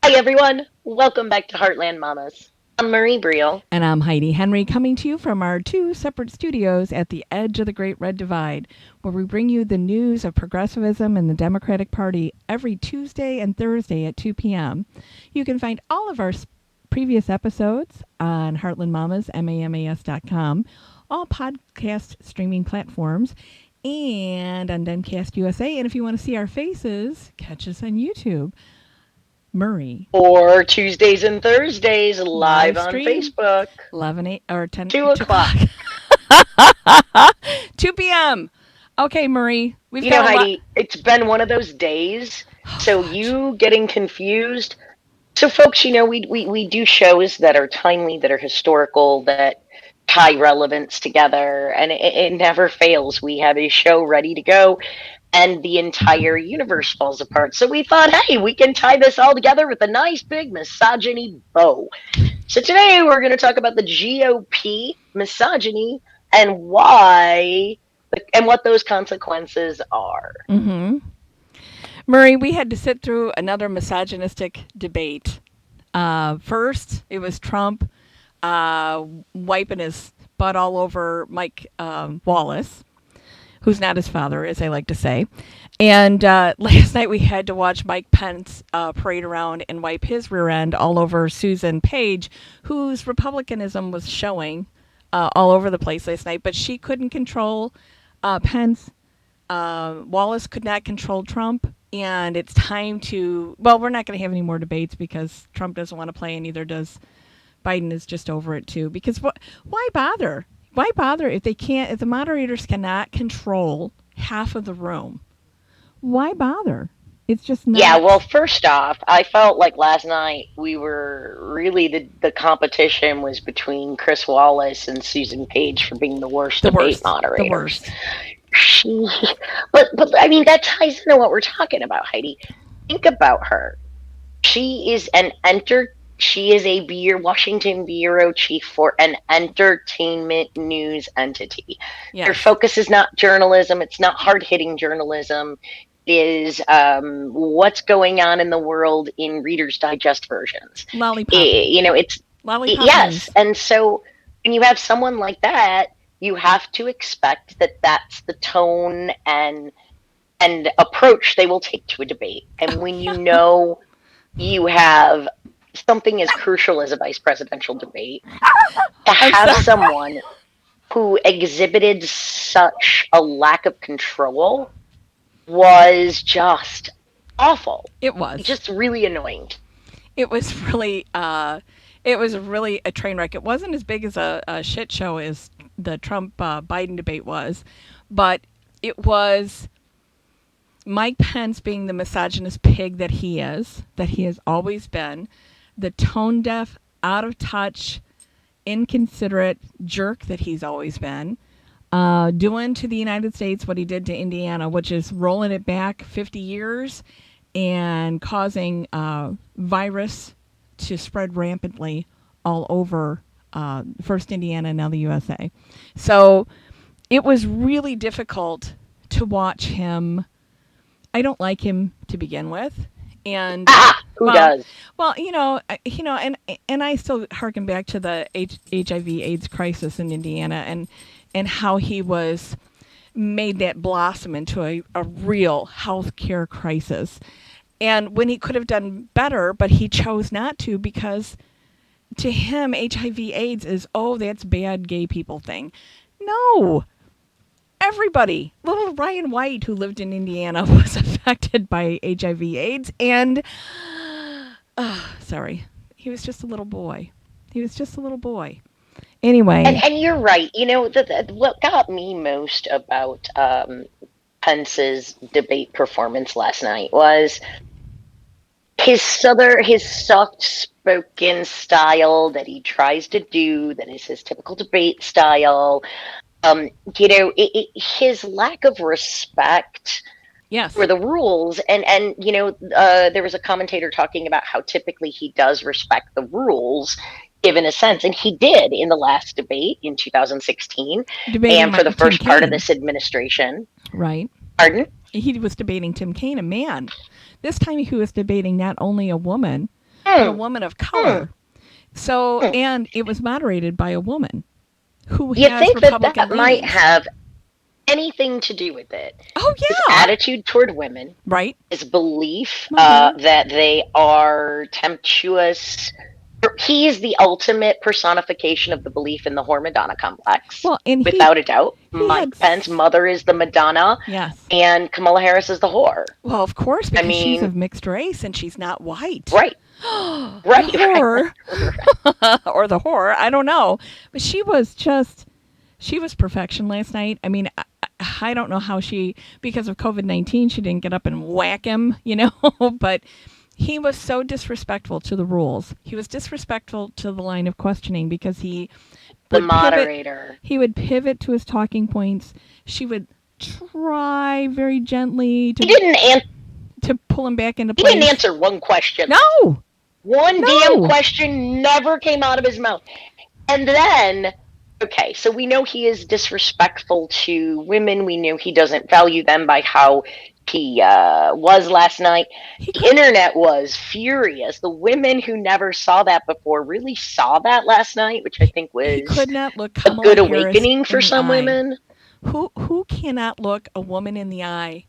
Hi, everyone. Welcome back to Heartland Mamas. I'm Marie Briel. And I'm Heidi Henry, coming to you from our two separate studios at the edge of the Great Red Divide, where we bring you the news of progressivism and the Democratic Party every Tuesday and Thursday at 2 p.m. You can find all of our previous episodes on Heartland Mamas, MAMAS.com, all podcast streaming platforms, and on Demcast USA. And if you want to see our faces, catch us on YouTube. Murray. Or Tuesdays and Thursdays live Live on stream Facebook. 11 8 or 10 2 2 o'clock. o'clock 2 p.m. Okay, Marie, we've You know, got a lot. Heidi, it's been one of those days. Oh, So fudge. you getting confused. So, folks, we do shows that are timely, that are historical, that tie relevance together, and it never fails. We have a show ready to go, and the entire universe falls apart. So we thought, hey, we can tie this all together with a nice big misogyny bow. So today we're going to talk about the GOP, misogyny, and why, and what those consequences are. Mm-hmm. Murray, we had to sit through another misogynistic debate. First, it was Trump wiping his butt all over Mike Wallace, who's not his father, as I like to say. And last night we had to watch Mike Pence parade around and wipe his rear end all over Susan Page, whose Republicanism was showing all over the place last night, but she couldn't control Pence. Wallace could not control Trump. And it's time to, well, we're not going to have any more debates because Trump doesn't want to play and neither does Biden. Is just over it too. Because why bother? Why bother if they can't, if the moderators cannot control half of the room? Why bother? It's just Yeah, not well, first off, I felt like last night we were really the competition was between Chris Wallace and Susan Page for being the worst the debate worst. The moderators. worst. She, but I mean that ties into what we're talking about, Heidi. Think about her. She is an enter. She is a Washington bureau chief for an entertainment news entity. Their Yes. focus is not journalism. It's not hard hitting journalism. It is what's going on in the world in Reader's Digest versions. Lollipop. It's Lollipop yes, news. and so when you have someone like that, you have to expect that that's the tone and approach they will take to a debate. And Oh when you yeah. know you have something as crucial as a vice presidential debate, to I'm have sorry. someone who exhibited such a lack of control was just awful. It was. Just really annoying. It was really. It was really a train wreck. It wasn't as big as a shit show as the Trump Biden debate was, but it was Mike Pence being the misogynist pig that he has always been, the tone deaf, out of touch, inconsiderate jerk that he's always been, doing to the United States what he did to Indiana, which is rolling it back 50 years and causing virus to spread rampantly all over first Indiana and now the USA. So it was really difficult to watch him. I don't like him to begin with, and Ah, who well, does? and I still harken back to the HIV/AIDS crisis in Indiana, and how he was made that blossom into a real healthcare crisis, and when he could have done better, but he chose not to because to him HIV/AIDS is, oh, that's bad gay people thing. No, everybody. Little Ryan White, who lived in Indiana, was affected by HIV/AIDS, and sorry, he was just a little boy. He was just a little boy. And Anyway, and you're right. What got me most about Pence's debate performance last night was his soft spoken style that he tries to do, that is his typical debate style. His lack of respect for yes, the rules, there was a commentator talking about how typically he does respect the rules given a sense, and he did in the last debate in 2016 debating and for the Tim first part of Kaine, this administration. right? Pardon? He was debating Tim Kaine, a man. This time he was debating not only a woman, and a Hmm. woman of Hmm. color. So, Hmm. and it was moderated by a woman who You has think that Republican that might leanings. have anything to do with it? Oh, His yeah. attitude toward women, Right. his belief Mother. that they are temptuous. He is the ultimate personification of the belief in the whore Madonna complex, Well, and without a doubt. he Mike had, Pence, mother is the Madonna, yes. and Kamala Harris is the whore. Well, of course, I because she's mean, of mixed race and she's not white. right, The right, horror. right. Or the horror. I don't know. But she was perfection last night. I mean, I don't know how because of COVID 19, she didn't get up and whack him, but he was so disrespectful to the rules. He was disrespectful to the line of questioning because The would pivot. moderator. He would pivot to his talking points. She would try very gently He didn't answer. to pull him back into He didn't place. answer one question. No, One damn no. question never came out of his mouth. And then, okay, so we know he is disrespectful to women. We know he doesn't value them by how he was last night. He The couldn't. internet was furious. The women who never saw that before really saw that last night, which I think He was could not look a Kamala good Harris awakening in for the some eye. women. Who cannot look a woman in the eye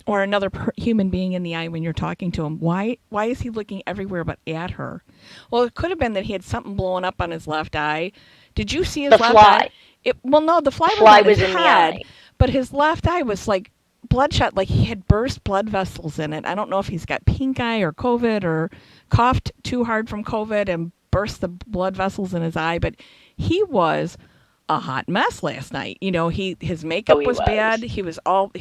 or another human being in the eye when you're talking to him? Why is he looking everywhere but at her? Well, it could have been that he had something blowing up on his left eye. Did you see The his left eye? fly. Well, no, the The fly was fly on his was in the head, eye. but his left eye was like bloodshot, like he had burst blood vessels in it. I don't know if he's got pink eye or COVID or coughed too hard from COVID and burst the blood vessels in his eye, but he was a hot mess last night. His Oh, makeup he was bad. was. He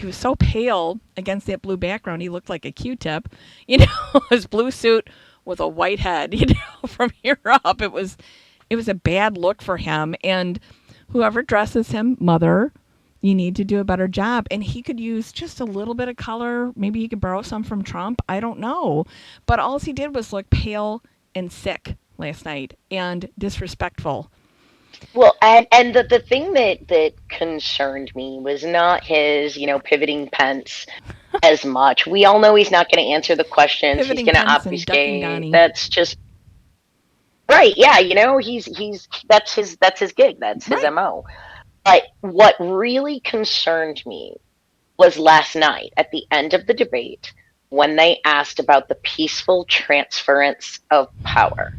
was so pale against that blue background. He looked like a Q-tip. You know, his blue suit with a white head. From here up, it was a bad look for him. And whoever dresses him, mother, you need to do a better job. And he could use just a little bit of color. Maybe he could borrow some from Trump. I don't know. But all he did was look pale and sick last night and disrespectful. Well, and the thing that concerned me was not his, pivoting Pence as much. We all know he's not going to answer the questions. He's Pivoting going to Pence and ducking obfuscate. Donnie. That's just right. Yeah, he's that's his gig. That's his Right. MO. But what really concerned me was last night at the end of the debate when they asked about the peaceful transference of power.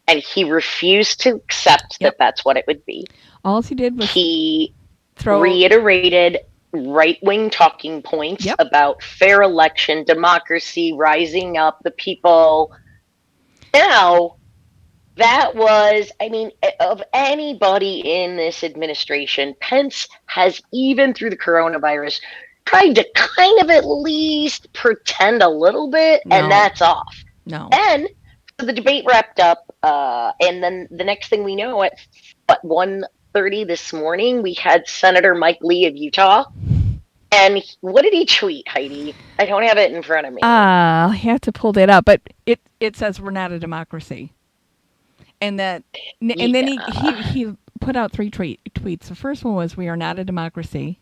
And he refused to accept that Yep. that's what it would be. All he did was He throw. reiterated right wing talking points Yep. about fair election, democracy, rising up, the people. Now, that was, I mean, of anybody in this administration, Pence has, even through the coronavirus, tried to kind of at least pretend a little bit, and No. that's off. No. Then so the debate wrapped up, and then the next thing we know, at what 1:30 this morning, we had Senator Mike Lee of Utah. And what did he tweet, Heidi? I don't have it in front of me. I have to pull that up, but it says we're not a democracy, and that and then Yeah. he put out three tweets. The first one was we are not a democracy,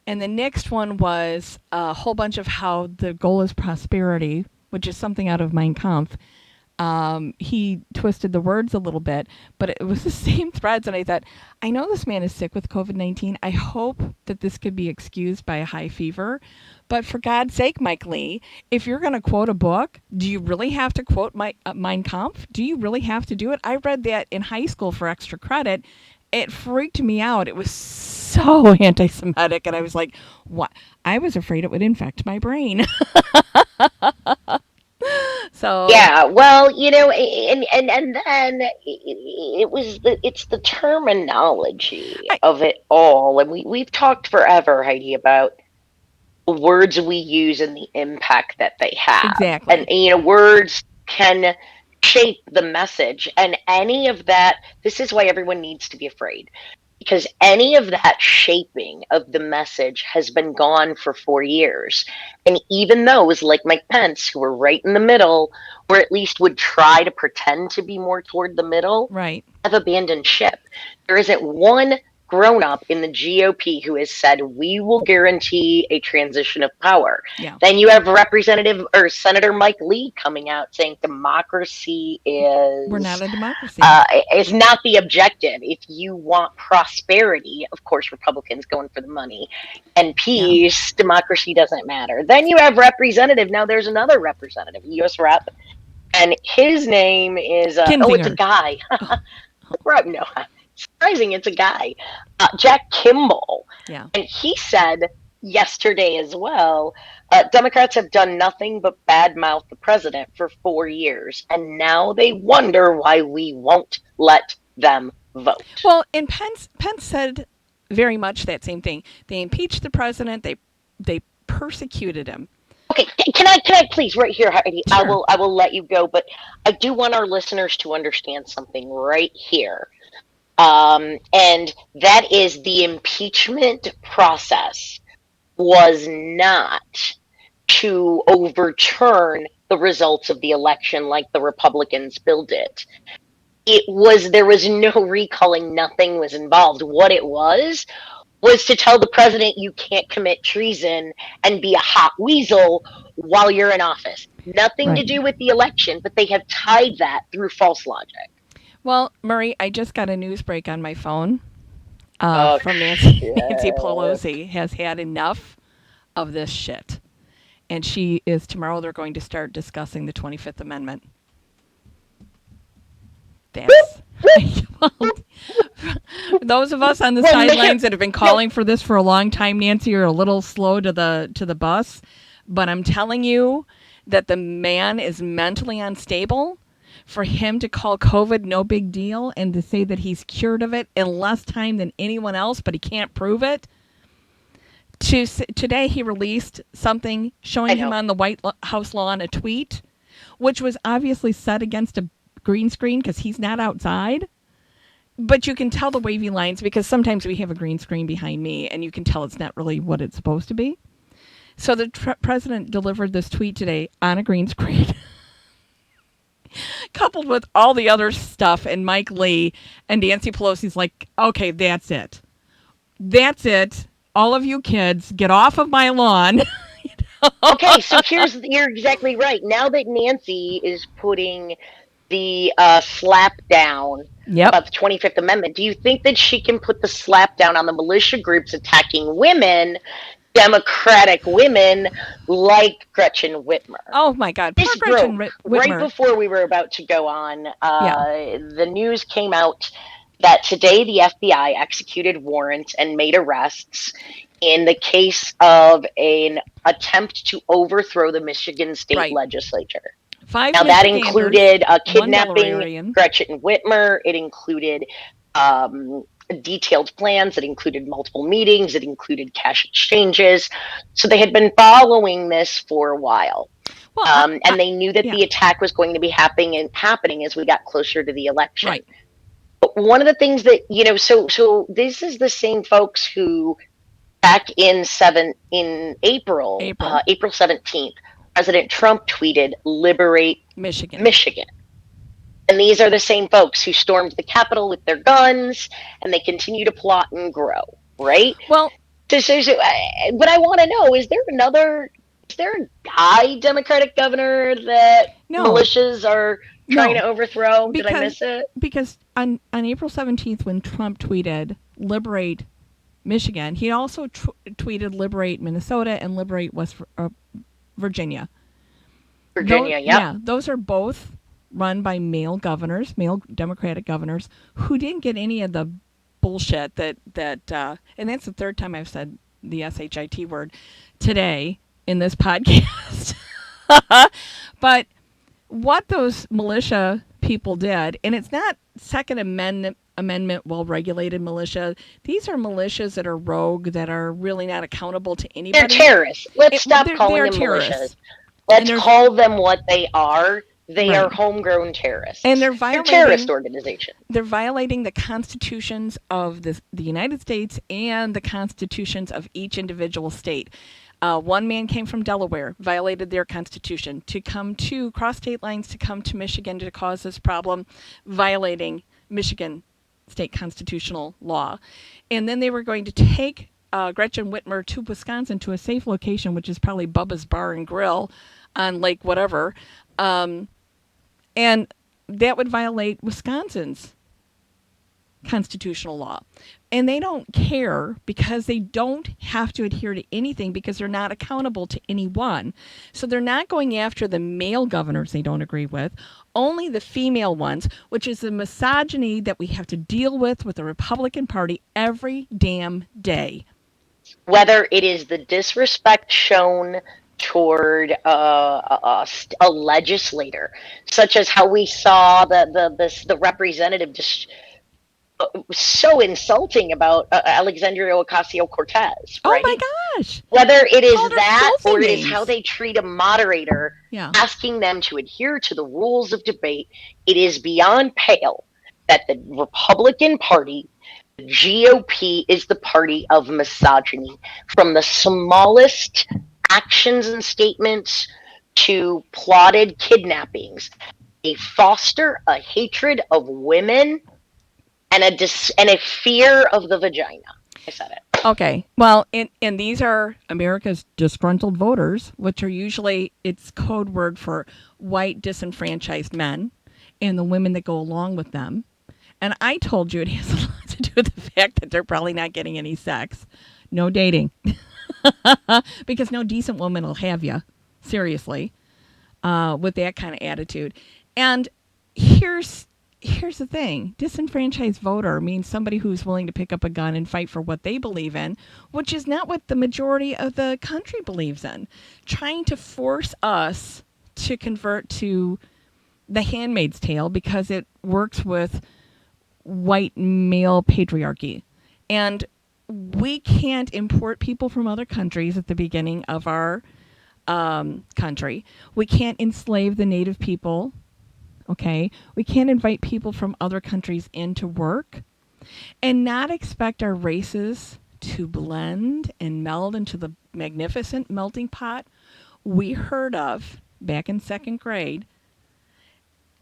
and the next one was a whole bunch of how the goal is prosperity, which is something out of Mein Kampf. He twisted the words a little bit, but it was the same threads. And I thought, I know this man is sick with COVID-19. I hope that this could be excused by a high fever. But for God's sake, Mike Lee, if you're going to quote a book, do you really have to quote Mein Kampf? Do you really have to do it? I read that in high school for extra credit. It freaked me out. It was so anti Semitic. And I was like, what? I was afraid it would infect my brain. So, Yeah, well, and then it's the terminology I, of it all, and we've talked forever, Heidi, about the words we use and the impact that they have, and exactly. words can shape the message, and any of that. This is why everyone needs to be afraid, because any of that shaping of the message has been gone for 4 years. And even those like Mike Pence, who were right in the middle, or at least would try to pretend to be more toward the middle, Right. have abandoned ship. There isn't one grown up in the GOP who has said we will guarantee a transition of power. Yeah. Then you have Representative or Senator Mike Lee coming out saying democracy We're not a democracy. is not the objective. If you want prosperity, of course, Republicans going for the money, and peace, democracy doesn't matter. Then you have representative. Now there's another representative, U.S. Rep, and his name is it's a Kinzinger. guy. No, surprising, it's a guy, Jack Kimball, Yeah. and he said yesterday as well, Democrats have done nothing but badmouth the president for 4 years, and now they wonder why we won't let them vote. Well, and Pence said very much that same thing. They impeached the president. They persecuted him. Okay, can I please right here, Heidi? Sure. I will let you go, but I do want our listeners to understand something right here. And that is the impeachment process was not to overturn the results of the election like the Republicans billed it. There was no recalling, nothing was involved. What it was to tell the president you can't commit treason and be a hot weasel while you're in office. Nothing to do with the election, but they have tied that through false logic. Well, Murray, I just got a news break on my phone from Nancy Pelosi has had enough of this shit. And tomorrow they're going to start discussing the 25th Amendment. That's those of us on the sidelines that have been calling for this for a long time, Nancy, are a little slow to the bus. But I'm telling you that the man is mentally unstable. For him to call COVID no big deal and to say that he's cured of it in less time than anyone else, but he can't prove it. Today he released something showing him on the White House lawn, a tweet, which was obviously set against a green screen because he's not outside. But you can tell the wavy lines because sometimes we have a green screen behind me and you can tell it's not really what it's supposed to be. So the president delivered this tweet today on a green screen. Coupled with all the other stuff, and Mike Lee and Nancy Pelosi's like, okay, that's it. That's it. All of you kids, get off of my lawn. Okay, so you're exactly right. Now that Nancy is putting the slap down of the 25th Amendment, do you think that she can put the slap down on the militia groups attacking women, Democratic women like Gretchen Whitmer? Oh my God! This Gretchen broke Whitmer. Right before we were about to go on. The news came out that today the FBI executed warrants and made arrests in the case of an attempt to overthrow the Michigan state legislature. 5 now that included kidnapping Gretchen Whitmer. It included detailed plans. It included multiple meetings. It included cash exchanges. So they had been following this for a while. Well, and they knew that the attack was going to be happening as we got closer to the election. Right. But one of the things that, so this is the same folks who back in April 17th, President Trump tweeted, "Liberate Michigan." And these are the same folks who stormed the Capitol with their guns, and they continue to plot and grow, right? Well, but I want to know, is there a guy Democratic governor that militias are trying to overthrow? Did I miss it? Because on April 17th, when Trump tweeted, "Liberate Michigan," he also tweeted, "Liberate Minnesota" and "Liberate West Virginia." Those are both run by male Democratic governors who didn't get any of the bullshit that and that's the third time I've said the SHIT word today in this podcast. But what those militia people did, and it's not Second Amendment well-regulated militia. These are militias that are rogue, that are really not accountable to anybody. They're terrorists. Let's stop calling them militias. Let's call them what they are. They are homegrown terrorists. And they're violating terrorist organizations. They're violating the constitutions of the United States and the constitutions of each individual state. One man came from Delaware, violated their constitution to cross state lines to come to Michigan to cause this problem, violating Michigan state constitutional law. And then they were going to take Gretchen Whitmer to Wisconsin to a safe location, which is probably Bubba's Bar and Grill on Lake whatever. And that would violate Wisconsin's constitutional law. And they don't care because they don't have to adhere to anything because they're not accountable to anyone. So they're not going after the male governors they don't agree with, only the female ones, which is the misogyny that we have to deal with the Republican Party every damn day. Whether it is the disrespect shown toward a legislator, such as how we saw the representative just so insulting about Alexandria Ocasio Cortez, Oh right? my gosh. Whether it is Called her that filthy or it is names. how they treat a moderator, Yeah. asking them to adhere to the rules of debate, it is beyond pale that the Republican Party, the GOP, is the party of misogyny. From the smallest actions and statements to plotted kidnappings, they foster a hatred of women and a fear of the vagina. I said it. Okay. Well, and these are America's disgruntled voters, which are usually, it's code word for white disenfranchised men and the women that go along with them. And I told you it has a lot to do with the fact that they're probably not getting any sex. No dating. Because no decent woman will have you. Seriously. With that kind of attitude. And here's the thing. Disenfranchised voter means somebody who's willing to pick up a gun and fight for what they believe in, which is not what the majority of the country believes in. Trying to force us to convert to the Handmaid's Tale because it works with white male patriarchy. And we can't import people from other countries at the beginning of our country. We can't enslave the native people. Okay, we can't invite people from other countries in to work and not expect our races to blend and meld into the magnificent melting pot we heard of back in second grade.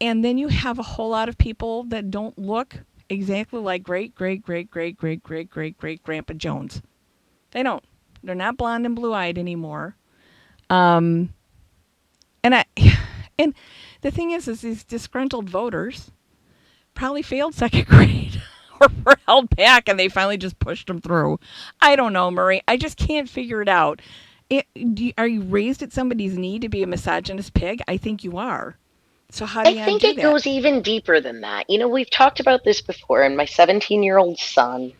And then you have a whole lot of people that don't look exactly like great Grandpa Jones. They don't. They're not blonde and blue-eyed anymore. And the thing is these disgruntled voters probably failed second grade or were held back and they finally just pushed them through. I don't know, Murray. I just can't figure it out. Are you raised at somebody's knee to be a misogynist pig? I think you are. So how do I you think undo it that? goes even deeper than that. You know, we've talked about this before, and my 17-year-old son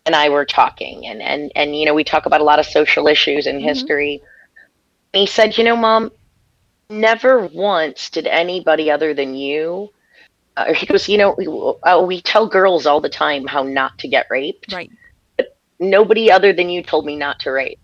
and I were talking, and you know, we talk about a lot of social issues in Mm-hmm. history. And he said, you know, Mom, never once did anybody other than you. He goes, you know, we tell girls all the time how not to get raped. Right. Nobody other than you told me not to rape.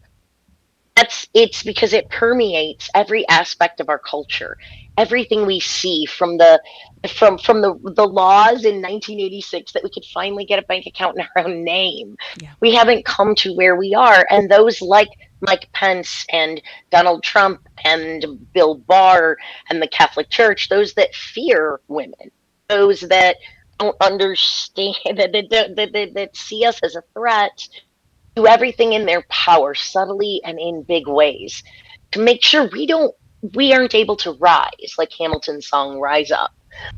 It's because it permeates every aspect of our culture. Everything we see from the laws in 1986 that we could finally get a bank account in our own name. Yeah. We haven't come to where we are, and those like Mike Pence and Donald Trump and Bill Barr and the Catholic Church, those that fear women, those that don't understand that see us as a threat, do everything in their power, subtly and in big ways, to make sure we aren't able to rise, like Hamilton's song Rise Up.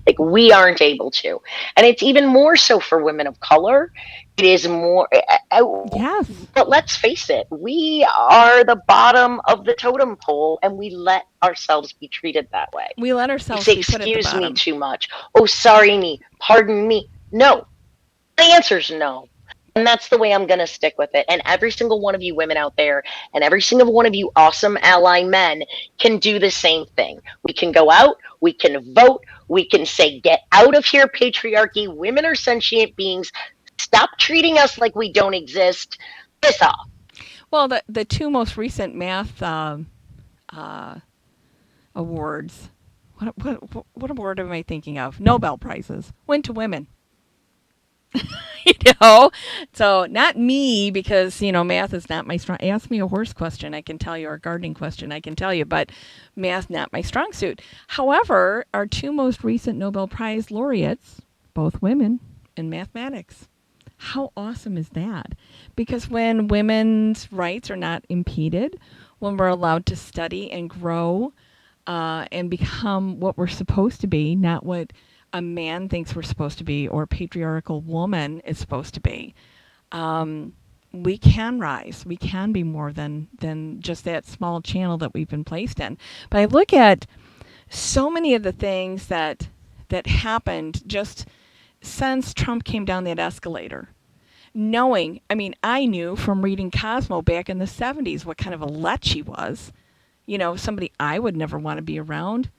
Like, we aren't able to. And it's even more so for women of color. It is more, Yes. but let's face it, we are the bottom of the totem pole, and we let ourselves be treated that way. We let We ourselves say, be put at the excuse me bottom. too much. Oh, sorry me. Pardon me. No. The answer's no. And that's the way I'm going to stick with it. And every single one of you women out there and every single one of you awesome ally men can do the same thing. We can go out, we can vote, we can say, get out of here, patriarchy. Women are sentient beings. Stop treating us like we don't exist. Piss off. Well, the two most recent math awards. What award am I thinking of? Nobel Prizes went to women. You know, so not me because math is not my strong. Ask me a horse question, I can tell you, or a gardening question, I can tell you, but math not my strong suit. However, our two most recent Nobel Prize laureates, both women, in mathematics. How awesome is that? Because when women's rights are not impeded, when we're allowed to study and grow and become what we're supposed to be, not what a man thinks we're supposed to be or a patriarchal woman is supposed to be, um, we can rise. We can be more than just that small channel that we've been placed in. But I look at so many of the things that happened just since Trump came down that escalator. Knowing, I mean, I knew from reading Cosmo back in the 70s what kind of a lech he was. Somebody I would never want to be around.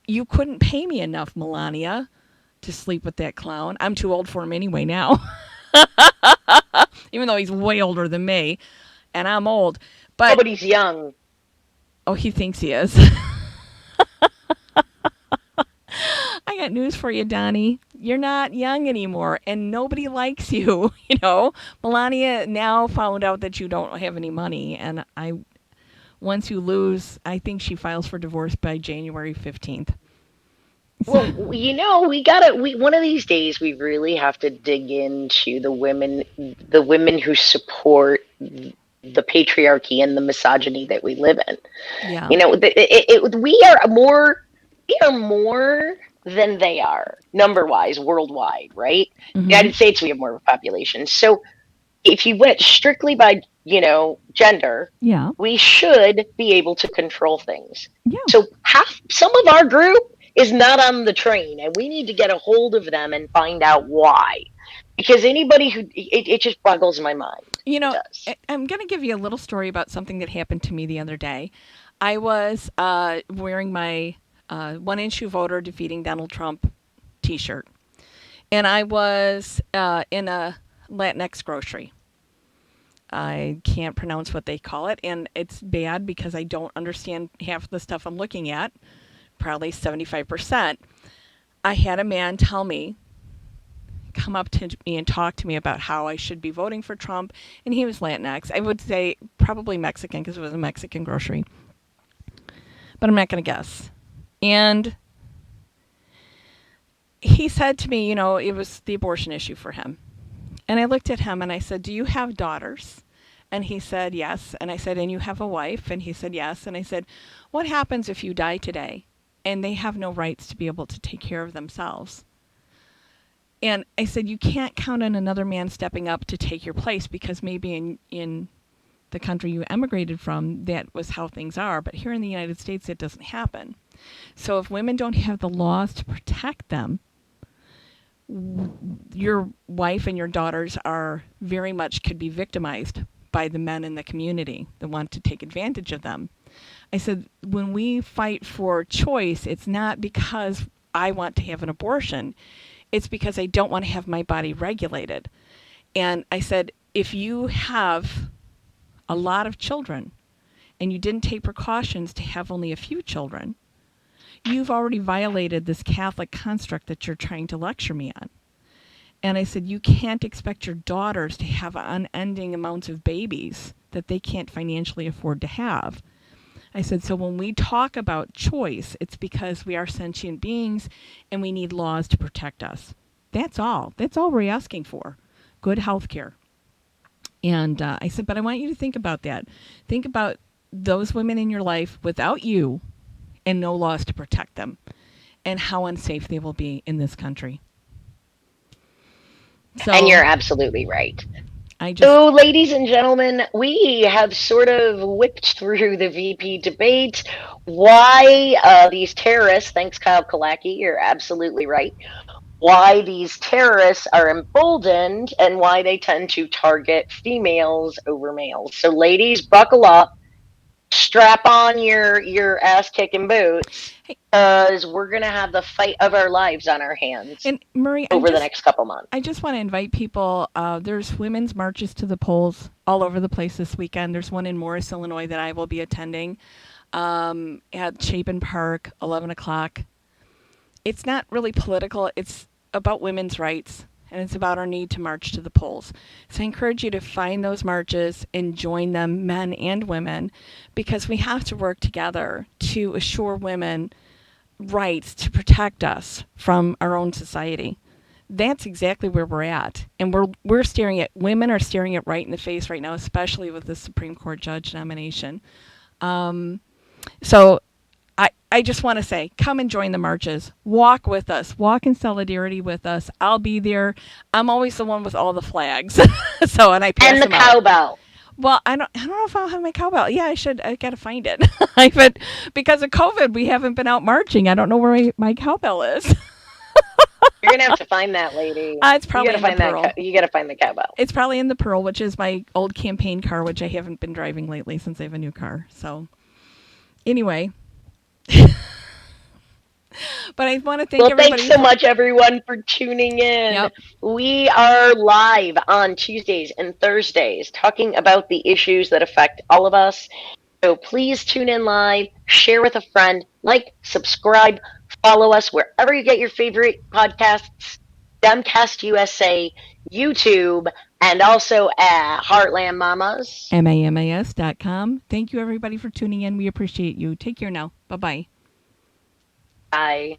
You couldn't pay me enough, Melania, to sleep with that clown. I'm too old for him anyway now. Even though he's way older than me, and I'm old. But Nobody's young. oh, he thinks he is. I got news for you, Donnie. You're not young anymore, and nobody likes you. Melania now found out that you don't have any money, and once you lose, I think she files for divorce by January 15th. Well, one of these days we really have to dig into the women who support the patriarchy and the misogyny that we live in. Yeah. We are more than they are, number wise, worldwide, right? Mm-hmm. United States, we have more of a population. So if you went strictly by, gender, Yeah. we should be able to control things. Yeah. So some of our group is not on the train, and we need to get a hold of them and find out why. Because anybody it just boggles my mind. It does. I'm going to give you a little story about something that happened to me the other day. I was wearing my one issue voter defeating Donald Trump t-shirt. And I was in a Latinx grocery. I can't pronounce what they call it, and it's bad because I don't understand half the stuff I'm looking at, probably 75%. I had a man come up to me and talk to me about how I should be voting for Trump, and he was Latinx. I would say probably Mexican because it was a Mexican grocery, but I'm not going to guess. And he said to me, it was the abortion issue for him. And I looked at him and I said, "Do you have daughters?" And he said, "Yes." And I said, "And you have a wife?" And he said, "Yes." And I said, "What happens if you die today and they have no rights to be able to take care of themselves?" And I said, "You can't count on another man stepping up to take your place because maybe in the country you emigrated from, that was how things are. But here in the United States, it doesn't happen. So if women don't have the laws to protect them, your wife and your daughters are very much could be victimized by the men in the community that want to take advantage of them." I said, when we fight for choice, it's not because I want to have an abortion. It's because I don't want to have my body regulated. And I said, if you have a lot of children and you didn't take precautions to have only a few children, you've already violated this Catholic construct that you're trying to lecture me on. And I said, you can't expect your daughters to have unending amounts of babies that they can't financially afford to have. I said, so when we talk about choice, it's because we are sentient beings and we need laws to protect us. That's all. That's all we're asking for. Good health care. And I said, but I want you to think about that. Think about those women in your life without you and no laws to protect them and how unsafe they will be in this country. So, And you're absolutely right. I just, So, ladies and gentlemen, we have sort of whipped through the VP debate. Why these terrorists, thanks Kyle Kalaki, you're absolutely right, why these terrorists are emboldened and why they tend to target females over males. So, ladies, buckle up, strap on your ass kicking boots, because we're gonna have the fight of our lives on our hands and Murray, over the next couple months. I just want to invite people. There's women's marches to the polls all over the place this weekend. There's one in Morris, Illinois that I will be attending at Chapin Park, 11 o'clock. It's not really political. It's about women's rights, and it's about our need to march to the polls. So I encourage you to find those marches and join them, men and women, because we have to work together to assure women rights to protect us from our own society. That's exactly where we're at, and we're staring at women are staring it right in the face right now, especially with the Supreme Court judge nomination. So I just want to say, come and join the marches. Walk with us. Walk in solidarity with us. I'll be there. I'm always the one with all the flags, so and I pass And the them out. cowbell. Well, I don't know if I'll have my cowbell. Yeah, I should. I gotta find it. But because of COVID, we haven't been out marching. I don't know where my cowbell is. You're gonna have to find that, lady. It's You probably gotta in the find that. Pearl. You gotta find the cowbell. It's probably in the Pearl, which is my old campaign car, which I haven't been driving lately since I have a new car. So, anyway, but I want to thank Well, thanks everybody so for. much, everyone, for tuning in. Yep. We are live on Tuesdays and Thursdays talking about the issues that affect all of us. So please tune in live, share with a friend, like, subscribe, follow us wherever you get your favorite podcasts, Demcast USA, YouTube, and also at Heartland Mamas. MAMAS.com. Thank you, everybody, for tuning in. We appreciate you. Take care now. Bye bye. Bye.